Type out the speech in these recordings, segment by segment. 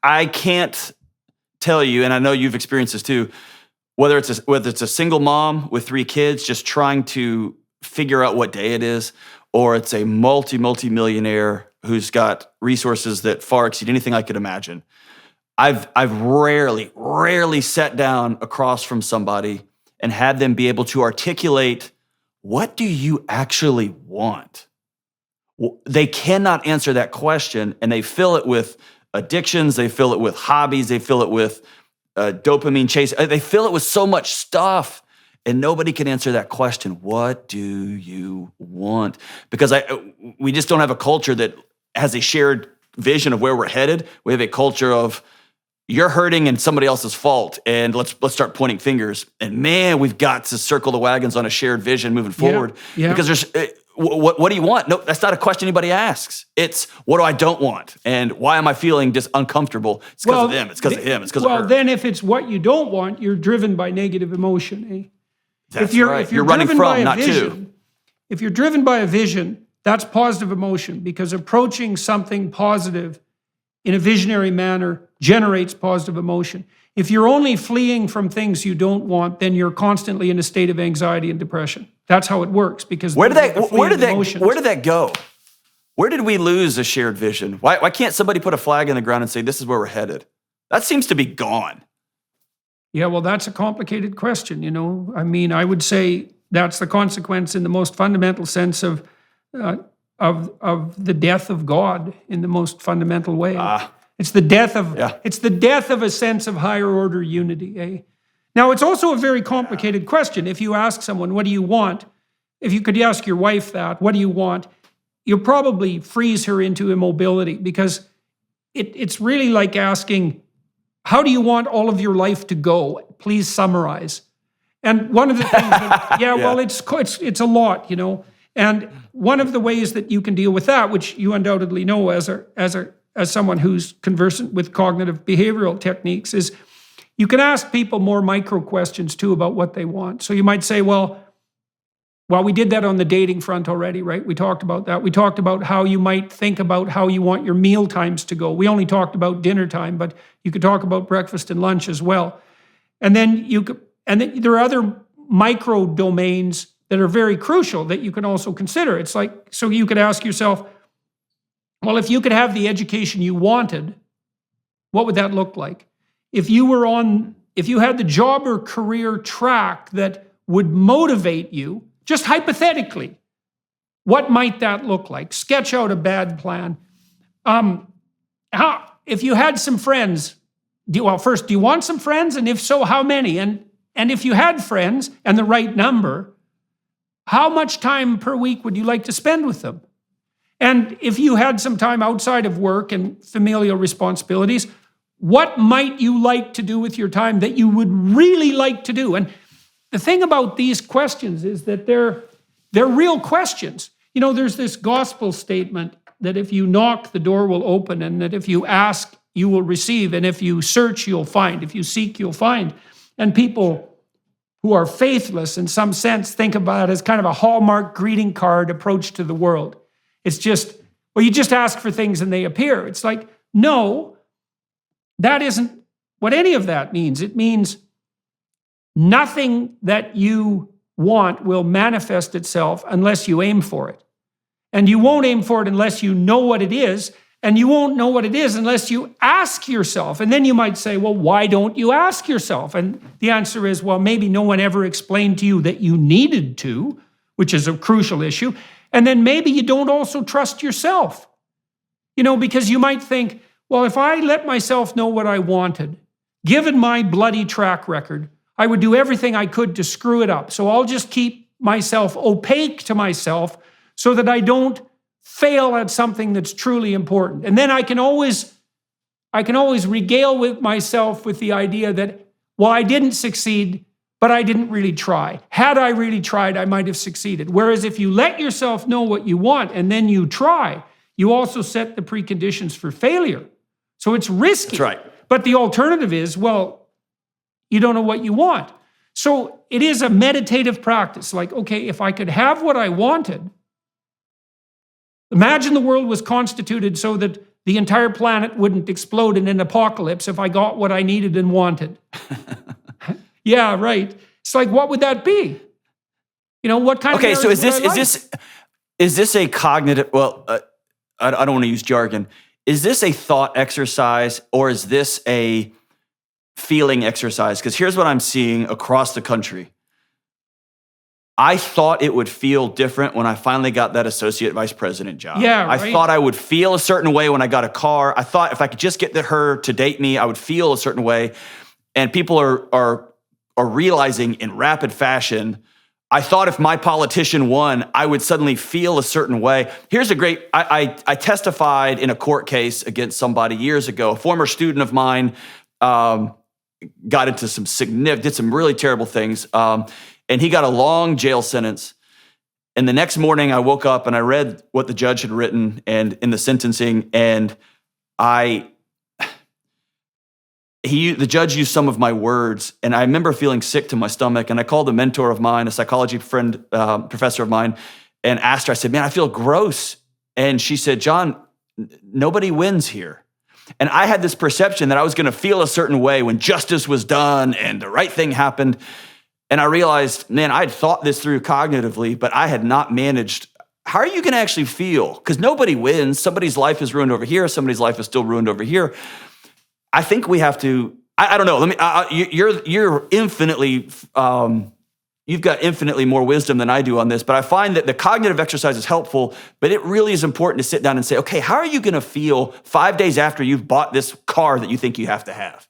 I can't tell you, and I know you've experienced this too, whether it's a single mom with 3 kids just trying to figure out what day it is, or it's a multi-millionaire who's got resources that far exceed anything I could imagine. I've rarely sat down across from somebody and had them be able to articulate, what do you actually want? They cannot answer that question, and they fill it with addictions, they fill it with hobbies, they fill it with dopamine chase. They fill it with so much stuff, and nobody can answer that question. What do you want? Because we just don't have a culture that has a shared vision of where we're headed. We have a culture of, you're hurting and somebody else's fault, and let's start pointing fingers. And man, we've got to circle the wagons on a shared vision moving forward. Yeah. Because there's, what do you want? No, that's not a question anybody asks. It's, what do I don't want? And why am I feeling just uncomfortable? It's because of them. It's because of him. It's because of her. Well, then if it's what you don't want, you're driven by negative emotion. Eh? That's right. You're running from, not to. If you're driven by a vision, that's positive emotion, because approaching something positive in a visionary manner generates positive emotion. If you're only fleeing from things you don't want, then you're constantly in a state of anxiety and depression. That's how it works. Because where did that go? Where did we lose a shared vision? Why can't somebody put a flag in the ground and say, this is where we're headed? That seems to be gone. Yeah, well, that's a complicated question, I mean, I would say that's the consequence in the most fundamental sense of the death of God in the most fundamental way. It's the death of a sense of higher order unity. Eh? Now, it's also a very complicated question. If you ask someone, what do you want? If you could ask your wife that, what do you want? You'll probably freeze her into immobility, because it's really like asking, how do you want all of your life to go? Please summarize. And one of the things that, well, it's a lot, And one of the ways that you can deal with that, which you undoubtedly know as someone who's conversant with cognitive behavioral techniques, is you can ask people more micro questions too about what they want. So you might say, well, we did that on the dating front already, right? We talked about that. We talked about how you might think about how you want your meal times to go. We only talked about dinner time, but you could talk about breakfast and lunch as well. And then there are other micro domains that are very crucial that you can also consider. It's like, so you could ask yourself, well, if you could have the education you wanted, what would that look like? If you had the job or career track that would motivate you, just hypothetically, what might that look like? Sketch out a bad plan. If you had some friends, do you want some friends? And if so, how many? And if you had friends and the right number, how much time per week would you like to spend with them? And if you had some time outside of work and familial responsibilities, what might you like to do with your time that you would really like to do? And the thing about these questions is that they're real questions. There's this gospel statement that if you knock, the door will open, and that if you ask, you will receive, and if you search, you'll find. If you seek, you'll find. And people who are faithless in some sense think about it as kind of a Hallmark greeting card approach to the world. It's just, you just ask for things and they appear. It's like, no, that isn't what any of that means. It means nothing that you want will manifest itself unless you aim for it. And you won't aim for it unless you know what it is. And you won't know what it is unless you ask yourself. And then you might say, well, why don't you ask yourself? And the answer is, well, maybe no one ever explained to you that you needed to, which is a crucial issue. And then maybe you don't also trust yourself. Because you might think, well, if I let myself know what I wanted, given my bloody track record, I would do everything I could to screw it up. So I'll just keep myself opaque to myself so that I don't fail at something that's truly important. And then I can always regale with myself with the idea that, well, I didn't succeed, but I didn't really try. Had I really tried, I might have succeeded. Whereas if you let yourself know what you want and then you try, you also set the preconditions for failure. So it's risky. That's right. But the alternative is, well, you don't know what you want. So it is a meditative practice. Like, okay, if I could have what I wanted, imagine the world was constituted so that the entire planet wouldn't explode in an apocalypse if I got what I needed and wanted. Yeah, right. It's like, what would that be? What kind of Okay, so marriage would I like? is this a cognitive? Well, I don't want to use jargon. Is this a thought exercise or is this a feeling exercise? Because here's what I'm seeing across the country. I thought it would feel different when I finally got that associate vice president job. Yeah, I right. thought I would feel a certain way when I got a car. I thought if I could just get her to date me, I would feel a certain way. And people are realizing in rapid fashion, I thought if my politician won, I would suddenly feel a certain way. Here's a great, I testified in a court case against somebody years ago. A former student of mine got into did some really terrible things. And he got a long jail sentence. And the next morning I woke up and I read what the judge had written and in the sentencing, and the judge used some of my words, and I remember feeling sick to my stomach. And I called a mentor of mine, a psychology friend, professor of mine, and asked her, I said, man, I feel gross. And she said, John, nobody wins here. And I had this perception that I was going to feel a certain way when justice was done and the right thing happened. And I realized, man, I'd thought this through cognitively, but I had not managed. How are you going to actually feel? Because nobody wins. Somebody's life is ruined over here. Somebody's life is still ruined over here. I think we have to. I don't know. You're infinitely. You've got infinitely more wisdom than I do on this, but I find that the cognitive exercise is helpful. But it really is important to sit down and say, okay, how are you going to feel 5 days after you've bought this car that you think you have to have?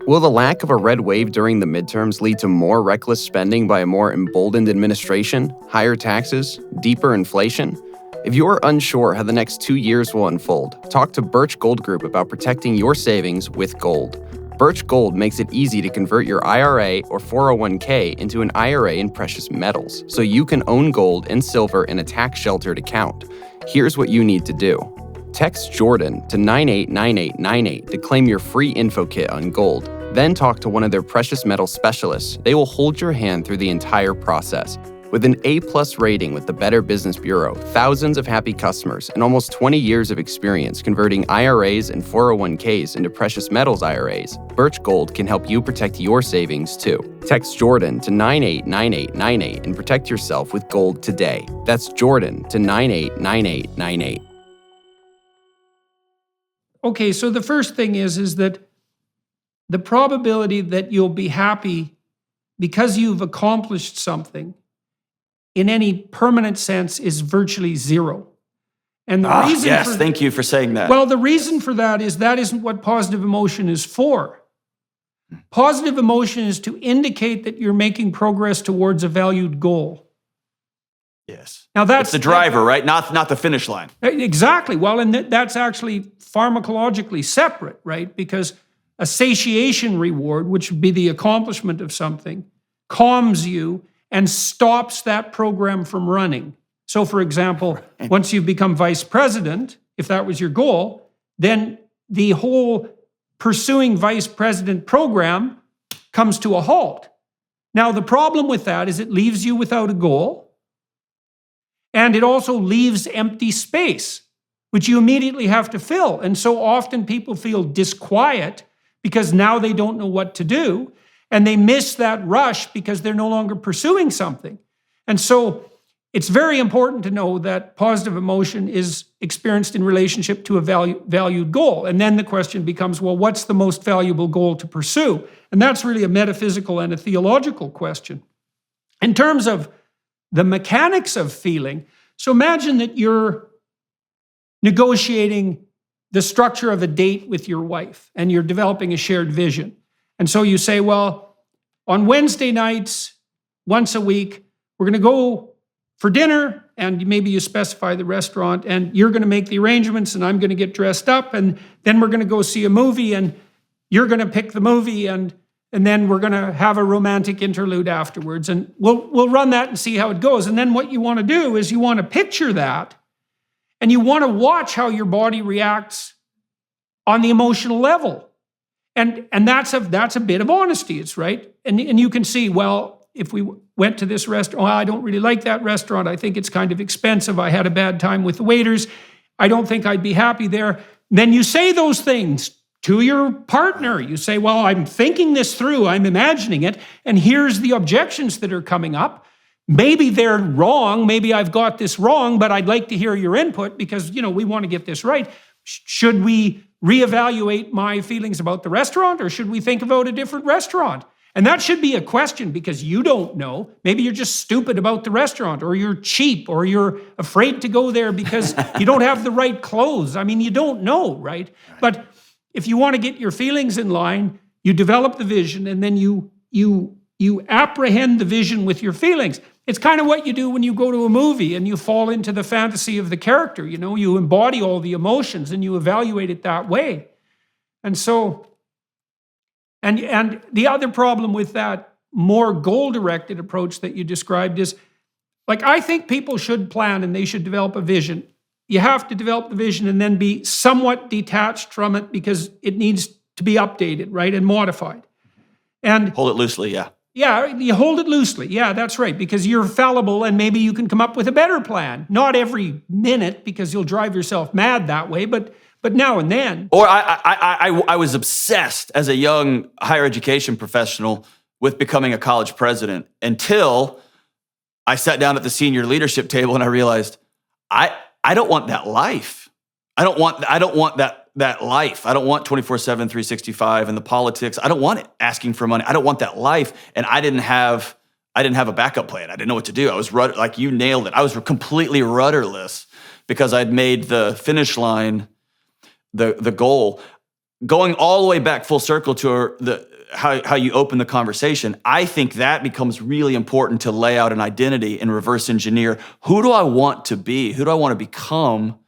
Will the lack of a red wave during the midterms lead to more reckless spending by a more emboldened administration, higher taxes, deeper inflation? If you're unsure how the next 2 years will unfold, talk to Birch Gold Group about protecting your savings with gold. Birch Gold makes it easy to convert your IRA or 401k into an IRA in precious metals, so you can own gold and silver in a tax-sheltered account. Here's what you need to do. Text Jordan to 989898 to claim your free info kit on gold. Then talk to one of their precious metal specialists. They will hold your hand through the entire process. With an A+ rating with the Better Business Bureau, thousands of happy customers, and almost 20 years of experience converting IRAs and 401ks into precious metals IRAs, Birch Gold can help you protect your savings too. Text Jordan to 989898 and protect yourself with gold today. That's Jordan to 989898. Okay, so the first thing is that the probability that you'll be happy because you've accomplished something in any permanent sense is virtually zero. And the reason yes, thank you for saying that. Well, the reason for that isn't what positive emotion is for. Positive emotion is to indicate that you're making progress towards a valued goal. Yes. Now it's the driver, right? Not the finish line. Exactly. Well, and that's actually pharmacologically separate, right? Because a satiation reward, which would be the accomplishment of something, calms you and stops that program from running. So, for example, once you've become vice president, if that was your goal, then the whole pursuing vice president program comes to a halt. Now, the problem with that is it leaves you without a goal, and it also leaves empty space, which you immediately have to fill. And so often people feel disquiet because now they don't know what to do. And they miss that rush because they're no longer pursuing something. And so it's very important to know that positive emotion is experienced in relationship to a valued goal. And then the question becomes, well, what's the most valuable goal to pursue? And that's really a metaphysical and a theological question. In terms of the mechanics of feeling, so imagine that you're negotiating the structure of a date with your wife and you're developing a shared vision. And so you say, well, on Wednesday nights, once a week, we're going to go for dinner, and maybe you specify the restaurant, and you're going to make the arrangements, and I'm going to get dressed up, and then we're going to go see a movie, and you're going to pick the movie, and then we're going to have a romantic interlude afterwards, and we'll run that and see how it goes. And then what you want to do is you want to picture that, and you want to watch how your body reacts on the emotional level. And that's a bit of honesty, it's right. And you can see, well, if we went to this restaurant, I don't really like that restaurant. I think it's kind of expensive. I had a bad time with the waiters. I don't think I'd be happy there. Then you say those things to your partner. You say, well, I'm thinking this through. I'm imagining it. And here's the objections that are coming up. Maybe they're wrong. Maybe I've got this wrong, but I'd like to hear your input because, we want to get this right. Should we reevaluate my feelings about the restaurant, or should we think about a different restaurant? And that should be a question, because you don't know. Maybe you're just stupid about the restaurant, or you're cheap, or you're afraid to go there because you don't have the right clothes. I mean, you don't know, right? But if you want to get your feelings in line, you develop the vision, and then you apprehend the vision with your feelings. It's kind of what you do when you go to a movie and you fall into the fantasy of the character. You embody all the emotions and you evaluate it that way. And so, and the other problem with that more goal-directed approach that you described is, I think people should plan and they should develop a vision. You have to develop the vision and then be somewhat detached from it because it needs to be updated, right, and modified. And hold it loosely, yeah. Yeah, you hold it loosely. Yeah, that's right, because you're fallible and maybe you can come up with a better plan. Not every minute, because you'll drive yourself mad that way, but now and then. Or I was obsessed as a young higher education professional with becoming a college president until I sat down at the senior leadership table and I realized I don't want that life. I don't want that life. I don't want 24/7, 365 and the politics. I don't want it, asking for money. I don't want that life. And I didn't have a backup plan. I didn't know what to do. I was like you nailed it. I was completely rudderless because I'd made the finish line the goal. Going all the way back full circle to how you open the conversation, I think that becomes really important to lay out an identity and reverse engineer. Who do I want to be? Who do I want to become?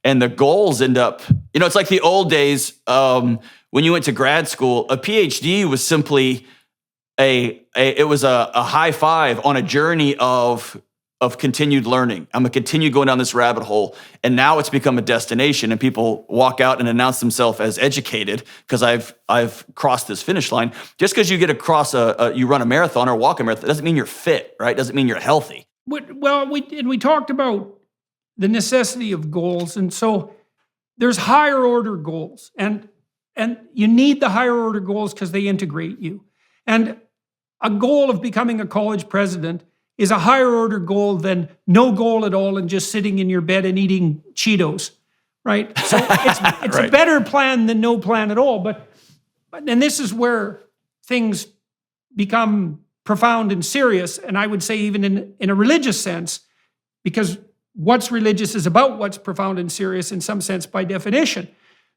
And the goals end up, it's like the old days when you went to grad school. A PhD was simply a high five on a journey of continued learning. I'm gonna continue going down this rabbit hole, and now it's become a destination, and people walk out and announce themselves as educated because I've crossed this finish line. Just because you get across you run a marathon or walk a marathon doesn't mean you're fit, right? Doesn't mean you're healthy. Well, we talked about the necessity of goals. And so there's higher order goals. And you need the higher order goals because they integrate you. And a goal of becoming a college president is a higher order goal than no goal at all and just sitting in your bed and eating Cheetos, right? So it's right. A better plan than no plan at all. But this is where things become profound and serious. And I would say even in a religious sense, because what's religious is about what's profound and serious in some sense by definition.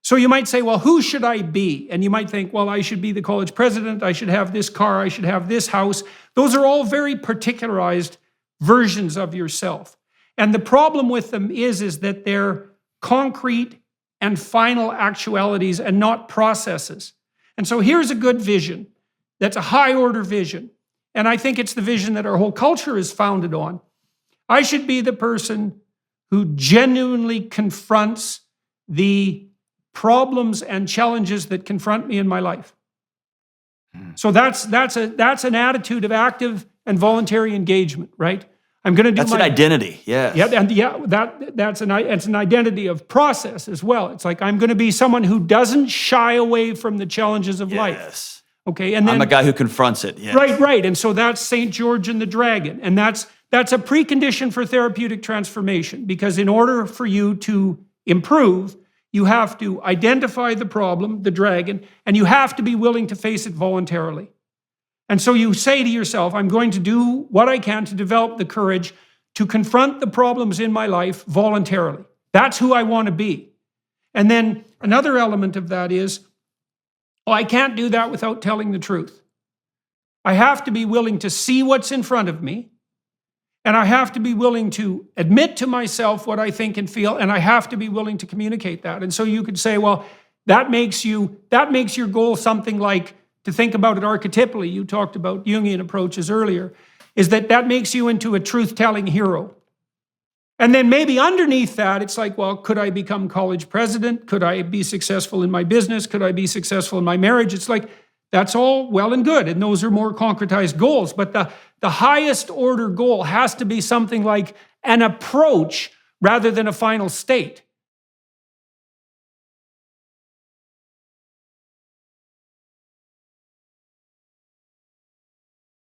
So you might say, well, who should I be? And you might think, well, I should be the college president. I should have this car. I should have this house. Those are all very particularized versions of yourself. And the problem with them is that they're concrete and final actualities and not processes. And so here's a good vision. That's a high order vision. And I think it's the vision that our whole culture is founded on. I should be the person who genuinely confronts the problems and challenges that confront me in my life. So that's an attitude of active and voluntary engagement, right? I'm going to do that's an identity, yes. Yeah, and it's an identity of process as well. It's like I'm going to be someone who doesn't shy away from the challenges of life. Okay, and then I'm a guy who confronts it. Yes. Right. And so that's St. George and the Dragon, and that's a precondition for therapeutic transformation, because in order for you to improve, you have to identify the problem, the dragon, and you have to be willing to face it voluntarily. And so you say to yourself, I'm going to do what I can to develop the courage to confront the problems in my life voluntarily. That's who I want to be. And then another element of that is, I can't do that without telling the truth. I have to be willing to see what's in front of me. And I have to be willing to admit to myself what I think and feel, and I have to be willing to communicate that. And so you could say, well, that makes your goal something like, to think about it archetypally, you talked about Jungian approaches earlier, is that makes you into a truth-telling hero. And then maybe underneath that, it's like, well, could I become college president? Could I be successful in my business? Could I be successful in my marriage? It's like, That's all well and good, and those are more concretized goals. But the highest order goal has to be something like an approach rather than a final state.